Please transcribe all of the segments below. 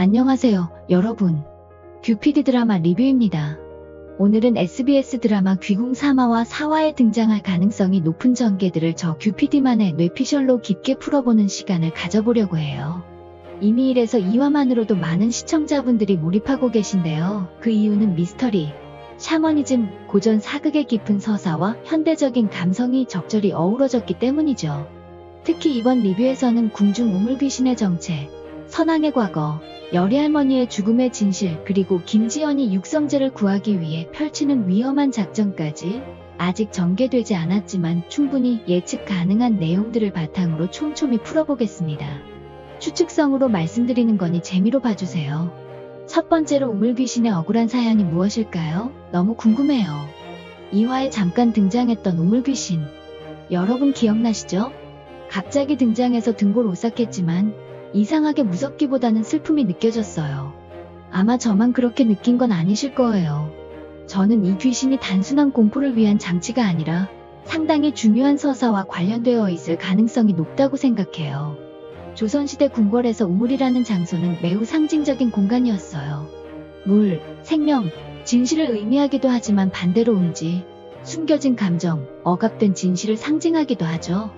안녕하세요, 여러분. 뷰피디 드라마 리뷰입니다. 오늘은 SBS 드라마 귀궁 3화와 4화에 등장할 가능성이 높은 전개들을 저 뷰피디만의 뇌피셜로 깊게 풀어보는 시간을 가져보려고 해요. 이미 1에서 2화만으로도 많은 시청자분들이 몰입하고 계신데요. 그 이유는 미스터리, 샤머니즘, 고전 사극의 깊은 서사와 현대적인 감성이 적절히 어우러졌기 때문이죠. 특히 이번 리뷰에서는 궁중 우물귀신의 정체, 선왕의 과거, 여리할머니의 죽음의 진실, 그리고 김지연이 육성재를 구하기 위해 펼치는 위험한 작전까지 아직 전개되지 않았지만 충분히 예측 가능한 내용들을 바탕으로 촘촘히 풀어보겠습니다. 추측성으로 말씀드리는 거니 재미로 봐주세요. 첫 번째로 우물귀신의 억울한 사연이 무엇일까요? 너무 궁금해요. 2화에 잠깐 등장했던 우물귀신. 여러분 기억나시죠? 갑자기 등장해서 등골 오싹했지만 이상하게 무섭기보다는 슬픔이 느껴졌어요. 아마 저만 그렇게 느낀 건 아니실 거예요. 저는 이 귀신이 단순한 공포를 위한 장치가 아니라 상당히 중요한 서사와 관련되어 있을 가능성이 높다고 생각해요. 조선시대 궁궐에서 우물이라는 장소는 매우 상징적인 공간이었어요. 물, 생명, 진실을 의미하기도 하지만 반대로 음지, 숨겨진 감정, 억압된 진실을 상징하기도 하죠.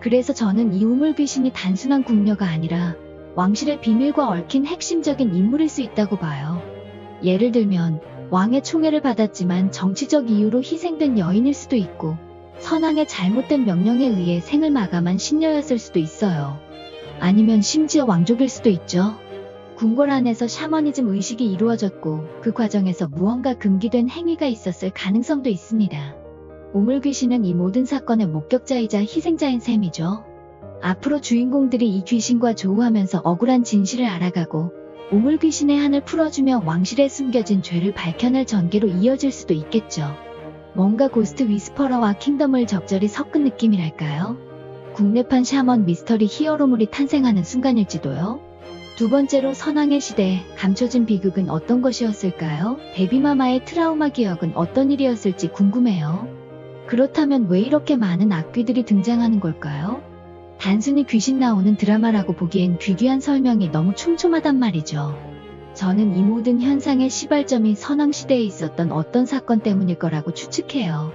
그래서 저는 이 우물귀신이 단순한 궁녀가 아니라 왕실의 비밀과 얽힌 핵심적인 인물일 수 있다고 봐요. 예를 들면 왕의 총애를 받았지만 정치적 이유로 희생된 여인일 수도 있고, 선왕의 잘못된 명령에 의해 생을 마감한 신녀였을 수도 있어요. 아니면 심지어 왕족일 수도 있죠. 궁궐 안에서 샤머니즘 의식이 이루어졌고 그 과정에서 무언가 금기된 행위가 있었을 가능성도 있습니다. 우물귀신은 이 모든 사건의 목격자이자 희생자인 셈이죠. 앞으로 주인공들이 이 귀신과 조우하면서 억울한 진실을 알아가고 우물귀신의 한을 풀어주며 왕실에 숨겨진 죄를 밝혀낼 전개로 이어질 수도 있겠죠. 뭔가 고스트 위스퍼러와 킹덤을 적절히 섞은 느낌이랄까요? 국내판 샤먼 미스터리 히어로물이 탄생하는 순간일지도요. 두 번째로 선왕의 시대, 감춰진 비극은 어떤 것이었을까요? 데뷔마마의 트라우마 기억은 어떤 일이었을지 궁금해요. 그렇다면 왜 이렇게 많은 악귀들이 등장하는 걸까요? 단순히 귀신 나오는 드라마라고 보기엔 귀귀한 설명이 너무 촘촘하단 말이죠. 저는 이 모든 현상의 시발점이 선왕시대에 있었던 어떤 사건 때문일 거라고 추측해요.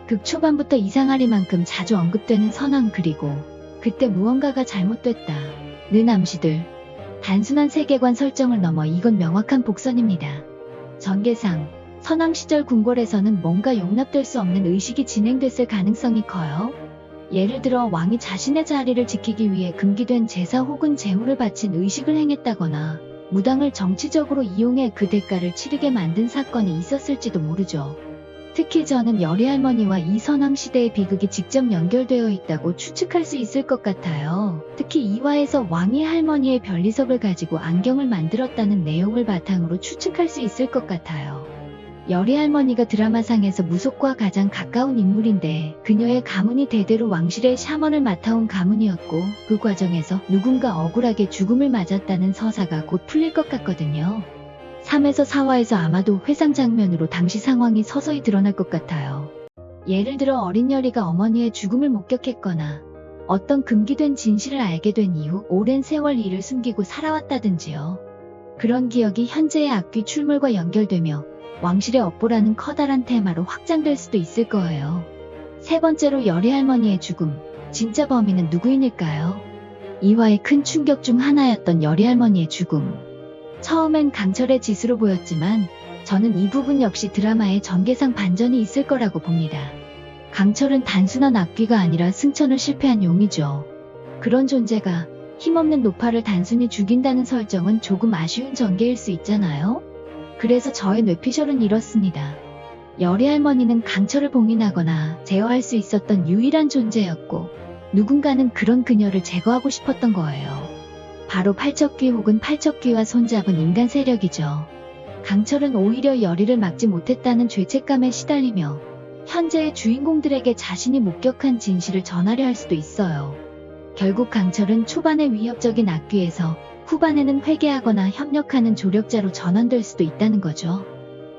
극 초반부터 이상하리만큼 자주 언급되는 선왕, 그리고 그때 무언가가 잘못됐다는 암시들. 단순한 세계관 설정을 넘어 이건 명확한 복선입니다. 전개상 선왕 시절 궁궐에서는 뭔가 용납될 수 없는 의식이 진행됐을 가능성이 커요. 예를 들어 왕이 자신의 자리를 지키기 위해 금기된 제사 혹은 제물을 바친 의식을 행했다거나 무당을 정치적으로 이용해 그 대가를 치르게 만든 사건이 있었을지도 모르죠. 특히 저는 여리할머니와 이 선왕 시대의 비극이 직접 연결되어 있다고 추측할 수 있을 것 같아요. 특히 2화에서 왕이 할머니의 변리석을 가지고 안경을 만들었다는 내용을 바탕으로 추측할 수 있을 것 같아요. 여리할머니가 드라마상에서 무속과 가장 가까운 인물인데 그녀의 가문이 대대로 왕실의 샤먼을 맡아온 가문이었고 그 과정에서 누군가 억울하게 죽음을 맞았다는 서사가 곧 풀릴 것 같거든요. 3에서 4화에서 아마도 회상 장면으로 당시 상황이 서서히 드러날 것 같아요. 예를 들어 어린 여리가 어머니의 죽음을 목격했거나 어떤 금기된 진실을 알게 된 이후 오랜 세월 이를 숨기고 살아왔다든지요. 그런 기억이 현재의 악귀 출몰과 연결되며 왕실의 업보라는 커다란 테마로 확장될 수도 있을 거예요. 세 번째로 여리할머니의 죽음, 진짜 범인은 누구인일까요? 2화의 큰 충격 중 하나였던 여리할머니의 죽음. 처음엔 강철의 짓으로 보였지만 저는 이 부분 역시 드라마의 전개상 반전이 있을 거라고 봅니다. 강철은 단순한 악귀가 아니라 승천을 실패한 용이죠. 그런 존재가 힘없는 노파를 단순히 죽인다는 설정은 조금 아쉬운 전개일 수 있잖아요. 그래서 저의 뇌피셜은 이렇습니다. 여리할머니는 강철을 봉인하거나 제어할 수 있었던 유일한 존재였고 누군가는 그런 그녀를 제거하고 싶었던 거예요. 바로 팔척귀 혹은 팔척귀와 손잡은 인간 세력이죠. 강철은 오히려 여리를 막지 못했다는 죄책감에 시달리며 현재의 주인공들에게 자신이 목격한 진실을 전하려 할 수도 있어요. 결국 강철은 초반에 위협적인 악귀에서 후반에는 회개하거나 협력하는 조력자로 전환될 수도 있다는 거죠.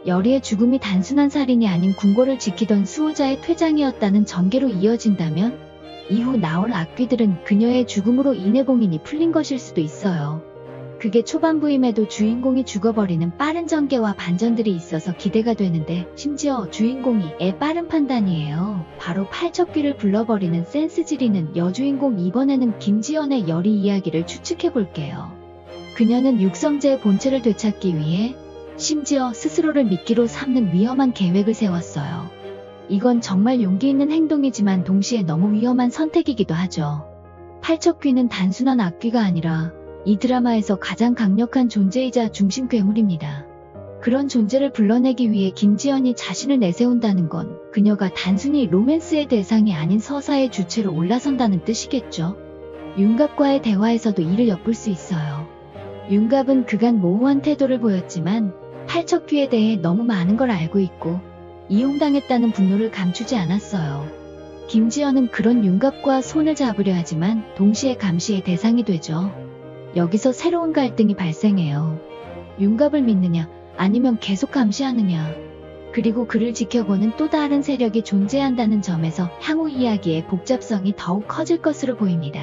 여리의 죽음이 단순한 살인이 아닌 궁궐을 지키던 수호자의 퇴장이었다는 전개로 이어진다면 이후 나올 악귀들은 그녀의 죽음으로 인해 봉인이 풀린 것일 수도 있어요. 그게 초반부임에도 주인공이 죽어버리는 빠른 전개와 반전들이 있어서 기대가 되는데 심지어 주인공이 애 빠른 판단이에요. 바로 팔척귀를 불러버리는 센스 지리는 여주인공 이번에는 김지연의 열의 이야기를 추측해볼게요. 그녀는 육성재의 본체를 되찾기 위해 심지어 스스로를 미끼로 삼는 위험한 계획을 세웠어요. 이건 정말 용기 있는 행동이지만 동시에 너무 위험한 선택이기도 하죠. 팔척귀는 단순한 악귀가 아니라 이 드라마에서 가장 강력한 존재이자 중심 괴물입니다. 그런 존재를 불러내기 위해 김지연이 자신을 내세운다는 건 그녀가 단순히 로맨스의 대상이 아닌 서사의 주체로 올라선다는 뜻이겠죠. 윤갑과의 대화에서도 이를 엿볼 수 있어요. 윤갑은 그간 모호한 태도를 보였지만 팔척귀에 대해 너무 많은 걸 알고 있고 이용당했다는 분노를 감추지 않았어요. 김지연은 그런 윤갑과 손을 잡으려 하지만 동시에 감시의 대상이 되죠. 여기서 새로운 갈등이 발생해요. 윤갑을 믿느냐 아니면 계속 감시하느냐. 그리고 그를 지켜보는 또 다른 세력이 존재한다는 점에서 향후 이야기의 복잡성이 더욱 커질 것으로 보입니다.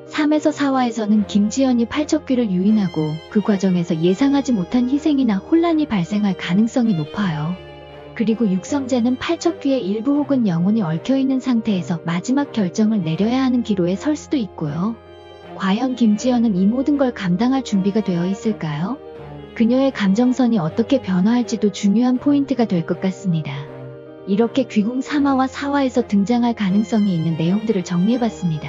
3에서 4화에서는 김지연이 팔척귀를 유인하고 그 과정에서 예상하지 못한 희생이나 혼란이 발생할 가능성이 높아요. 그리고 육성재는 팔척귀의 일부 혹은 영혼이 얽혀있는 상태에서 마지막 결정을 내려야 하는 기로에 설 수도 있고요. 과연 김지연은 이 모든 걸 감당할 준비가 되어 있을까요? 그녀의 감정선이 어떻게 변화할지도 중요한 포인트가 될 것 같습니다. 이렇게 귀궁 3화와 4화에서 등장할 가능성이 있는 내용들을 정리해봤습니다.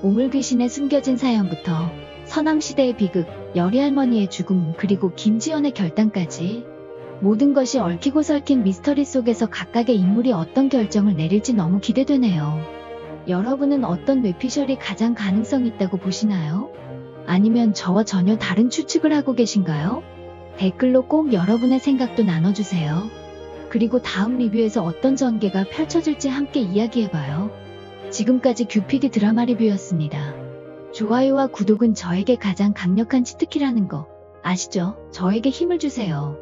오물귀신의 숨겨진 사연부터 선왕시대의 비극, 열의할머니의 죽음, 그리고 김지연의 결단까지 모든 것이 얽히고 설킨 미스터리 속에서 각각의 인물이 어떤 결정을 내릴지 너무 기대되네요. 여러분은 어떤 뇌피셜이 가장 가능성 있다고 보시나요? 아니면 저와 전혀 다른 추측을 하고 계신가요? 댓글로 꼭 여러분의 생각도 나눠주세요. 그리고 다음 리뷰에서 어떤 전개가 펼쳐질지 함께 이야기해봐요. 지금까지 큐피디 드라마 리뷰였습니다. 좋아요와 구독은 저에게 가장 강력한 치트키라는 거 아시죠? 저에게 힘을 주세요.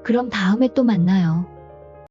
그럼 다음에 또 만나요.